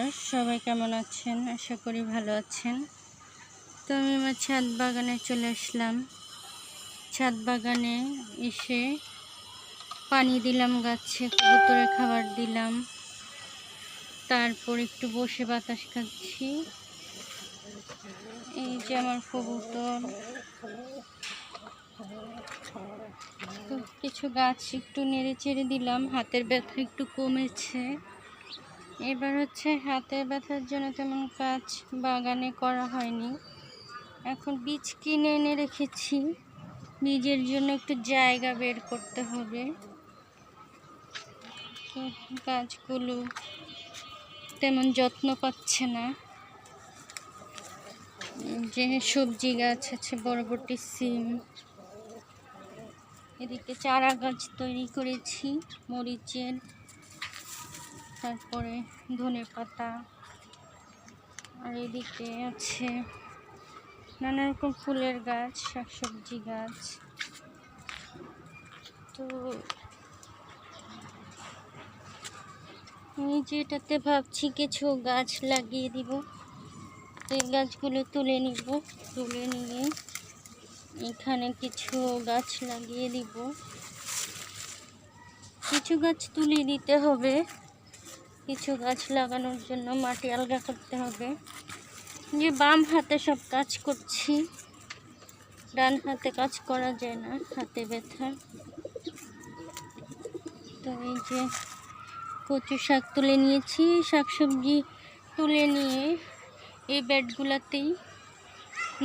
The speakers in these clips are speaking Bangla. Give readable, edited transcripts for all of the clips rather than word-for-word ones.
নমস্কার, সবাই কেমন আছেন? আশা করি ভালো আছেন। তো আমি আমার ছাদ বাগানে চলে আসলাম। ছাদ বাগানে এসে পানি দিলাম গাছে, কবুতরে খাবার দিলাম, তারপর একটু বসে বাতাস খাচ্ছি। এই যে আমার কবুতর। তো কিছু গাছ একটু নেড়ে চেড়ে দিলাম, হাতের ব্যথা একটু কমেছে। এবার হাতের ব্যথার জন্য তেমন কাজ বাগানে করা হয়নি। এখন বীজ কিনে এনে রেখেছি, বীজের জন্য একটু জায়গা বের করতে হবে। তো গাছগুলো তেমন যত্ন পাচ্ছে না। যে সবজি গাছ আছে, বরবটি, সিম, এদিকে চারা গাছ তৈরি করেছি মরিচের, তারপরে ধনেপাতা, আর এদিকে আছে নানা রকম ফুলের গাছ, শাকসবজি গাছ। তো আমি যেটাতে ভাবছি কিছু গাছ লাগিয়ে দিব। এই গাছগুলো তুলে নিব, তুলে নিয়ে এখানে কিছু গাছ লাগিয়ে দিব। কিছু গাছ তুলে দিতে হবে, কিছু গাছ লাগানোর জন্য মাটি আলগা করতে হবে। যে বাম হাতে সব কাজ করছি, ডান হাতে কাজ করা যায় না, হাতে ব্যথা। তো এই যে কচু শাক তুলে নিয়েছি, শাকসবজি তুলে নিয়ে এই বেডগুলোতেই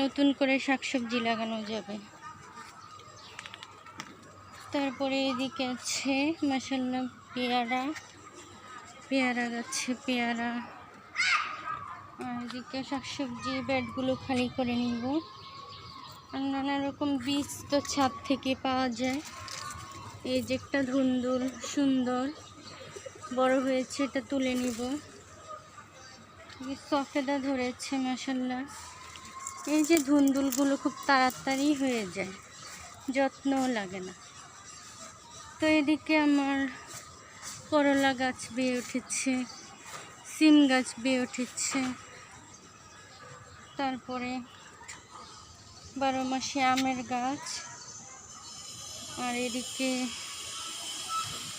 নতুন করে শাকসবজি লাগানো যাবে। তারপরে এদিকে আছে মাশাআল্লাহ পেয়ারা গাছে পেয়ারা। আর এদিকে শাকসবজি বেডগুলো খালি করে নিব। আর নানা রকম বীজ তো ছাদ থেকে পাওয়া যায়। এই যে একটা ধুন্দুল সুন্দর বড় হয়েছে, এটা তুলে নিব। সফেদা ধরেছে মাশাআল্লাহ। এই যে ধুন্দুলগুলো খুব তাড়াতাড়ি হয়ে যায়, যত্নও লাগে না। তো এদিকে আমার করলা গাছ বেয়ে উঠেছে, সিম গাছ বেয়ে উঠেছে, তারপরে 12 মাসে আমের গাছ। আর এদিকে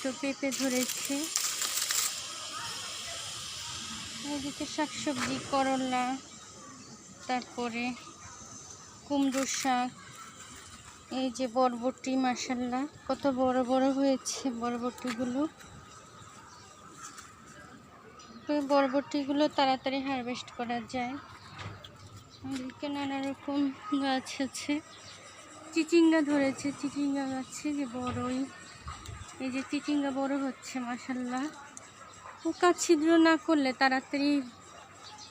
তো পেঁপে ধরেছে। এদিকে শাকসবজি, করলা, তারপরে কুমড়ো শাক, এই যে বরবটি মাশাআল্লাহ কত বড় বড় হয়েছে বরবটিগুলো। বরবটিগুলো তাড়াতাড়ি হারভেস্ট করা যায়। এদিকে নানা রকম গাছ আছে, চিচিঙ্গা ধরেছে, চিচিঙ্গা গাছে যে বড়ই, এই যে চিচিঙ্গা বড় হচ্ছে মাশাআল্লাহ। পোকা ছিদ্র না করলে তাড়াতাড়ি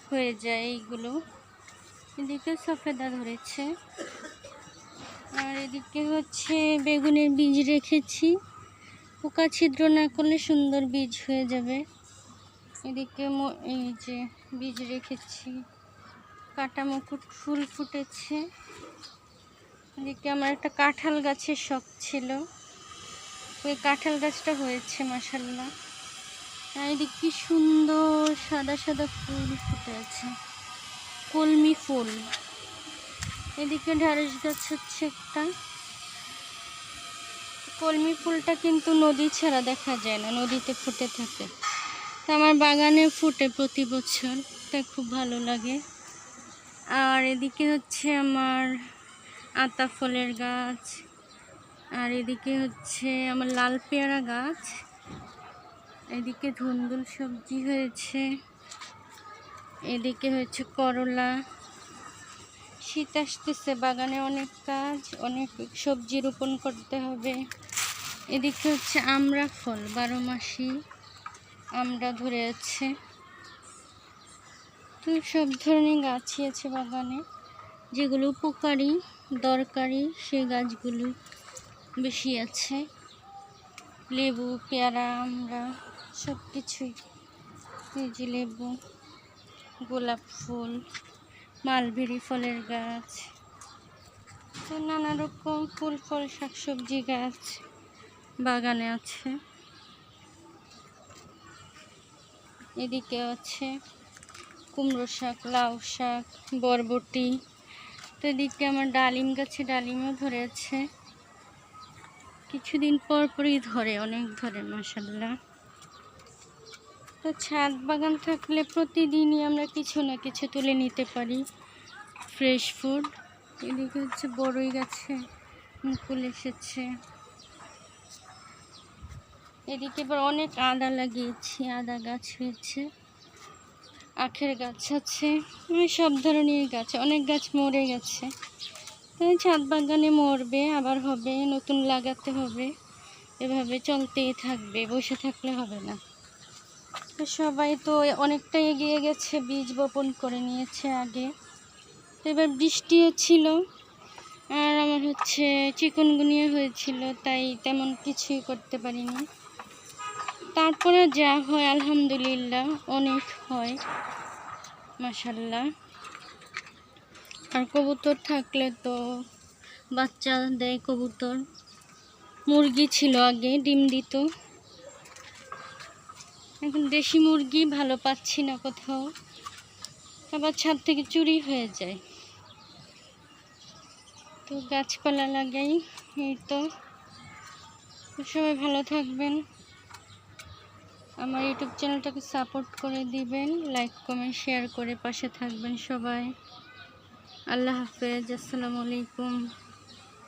হয়ে যায় এইগুলো। এদিকে সফেদা ধরেছে। আর এদিকে বেগুনের বীজ রেখেছি, পোকা ছিদ্র না করলে সুন্দর বীজ হয়ে যাবে। এদিকে এই যে বীজ রেখেছি, কাটা মুকুট ফুল ফুটেছে। এদিকে আমার একটা কাঁঠাল গাছের শখ ছিল, ওই কাঁঠাল গাছটা হয়েছে মাশাআল্লাহ। আর এদিকে কি সুন্দর সাদা সাদা ফুল ফুটে আছে, কলমি ফুল। এদিকে ঢ্যাঁড়স গাছ হচ্ছে একটা। কলমি ফুলটা কিন্তু নদী ছাড়া দেখা যায় না, নদীতে ফুটে থাকে। তো আমার বাগানে ফুটে প্রতি বছর, তাই খুব ভালো লাগে। আর এদিকে আমার আতা ফলের গাছ। আর এদিকে আমার লাল পেয়ারা গাছ। এদিকে ধুন্দুল সবজি হয়েছে। এদিকে করলা। শীত আসতেছে, বাগানে অনেক কাজ, অনেক সবজি রোপণ করতে হবে। এদিকে আমড়া ফল, 12 মাসি আমড়া ধরে আছে। তো সব ধরনের গাছই আছে বাগানে, যেগুলো উপকারী দরকারি সেই গাছগুলো বেশি আছে। লেবু, পেয়ারা, আমড়া সব কিছুই। এই যে লেবু, গোলাপ ফুল, মালবেরি ফলের গাছ, তো নানা রকম ফুল ফল শাকসবজি গাছ বাগানে আছে। এদিকে কুমড়ো শাক, লাউ শাক, বরবটি। তো এদিকে আমার ডালিম গাছে ডালিমও ধরেছে, কিছুদিন পর পরই ধরে, অনেক ধরে মাশাআল্লাহ। তো ছাদ বাগান থাকলে প্রতিদিনই আমরা কিছু না কিছু তুলে নিতে পারি, ফ্রেশ ফুড। এদিকে হচ্ছে বড়ই গাছে মুকুল এসেছে। এদিকে এবার অনেক আদা লাগিয়েছি, আদা গাছ হয়েছে, আখের গাছ আছে, সব ধরনের গাছ। অনেক গাছ মরে গেছে, ছাদ বাগানে মরবে, আবার হবে, নতুন লাগাতে হবে, এভাবে চলতেই থাকবে, বসে থাকলে হবে না। তো সবাই তো অনেকটা এগিয়ে গেছে, বীজ বপন করে নিয়েছে আগে। তো এবার বৃষ্টিও ছিল, আর আমার হচ্ছে চিকনগুনিয়া হয়েছিল, তাই তেমন কিছুই করতে পারিনি। তারপরে যা হয় আলহামদুলিল্লাহ, অনেক হয় মাশাআল্লাহ। আর কবুতর থাকলে তো বাচ্চা দেয় কবুতর। মুরগি ছিল আগে, ডিম দিত, এখন দেশি মুরগি ভালো পাচ্ছি না কোথাও, আবার ছাদ থেকে চুরি হয়ে যায়। তো গাছপালা লাগাই, এই তো। সবাই ভালো থাকবেন, আমার ইউটিউব চ্যানেলটাকে সাপোর্ট করে দিবেন, লাইক কমেন্ট শেয়ার করে পাশে থাকবেন সবাই। আল্লাহ হাফেজ, আসসালামু আলাইকুম।